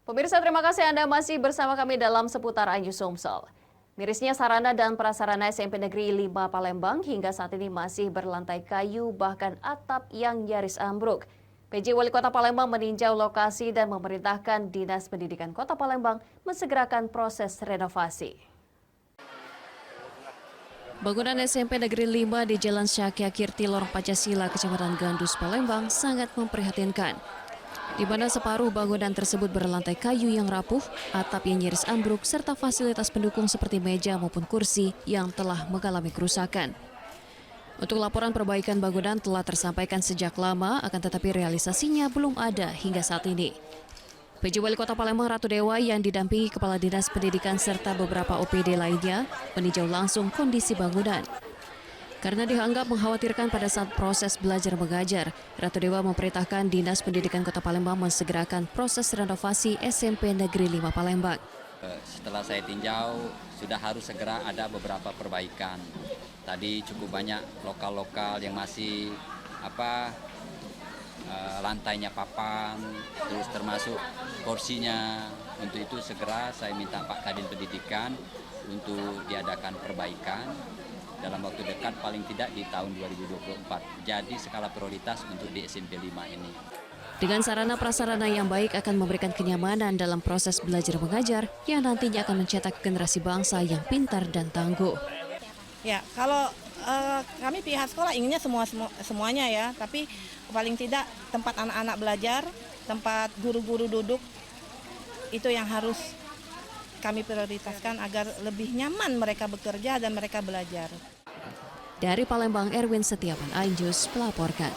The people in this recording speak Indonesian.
Pemirsa, terima kasih Anda masih bersama kami dalam seputar Ayu Sumsel. Mirisnya sarana dan prasarana SMP Negeri 5 Palembang hingga saat ini masih berlantai kayu bahkan atap yang nyaris ambruk. PJ Wali Kota Palembang meninjau lokasi dan memerintahkan Dinas Pendidikan Kota Palembang mensegerakan proses renovasi. Bangunan SMP Negeri 5 di Jalan Syakya Kirti Lorong Pancasila, Kecamatan Gandus, Palembang sangat memprihatinkan. Di mana separuh bangunan tersebut berlantai kayu yang rapuh, atap yang nyaris ambruk, serta fasilitas pendukung seperti meja maupun kursi yang telah mengalami kerusakan. Untuk laporan perbaikan bangunan telah tersampaikan sejak lama, akan tetapi realisasinya belum ada hingga saat ini. PJ Wali Kota Palembang Ratu Dewa yang didampingi Kepala Dinas Pendidikan serta beberapa OPD lainnya meninjau langsung kondisi bangunan. Karena dianggap mengkhawatirkan pada saat proses belajar mengajar, Ratu Dewa memerintahkan Dinas Pendidikan Kota Palembang mensegerakan proses renovasi SMP Negeri 5 Palembang. Setelah saya tinjau, sudah harus segera ada beberapa perbaikan. Tadi cukup banyak lokal-lokal yang masih lantainya papan, terus termasuk kursinya. Untuk itu segera saya minta Pak Kadin Pendidikan untuk diadakan perbaikan dalam waktu dekat, paling tidak di tahun 2024. Jadi skala prioritas untuk di SMP 5 ini. Dengan sarana prasarana yang baik akan memberikan kenyamanan dalam proses belajar mengajar yang nantinya akan mencetak generasi bangsa yang pintar dan tangguh. Ya, kalau kami pihak sekolah inginnya semuanya ya, tapi paling tidak tempat anak-anak belajar, tempat guru-guru duduk, itu yang harus kami prioritaskan agar lebih nyaman mereka bekerja dan mereka belajar. Dari Palembang, Erwin Setiawan, iNews melaporkan.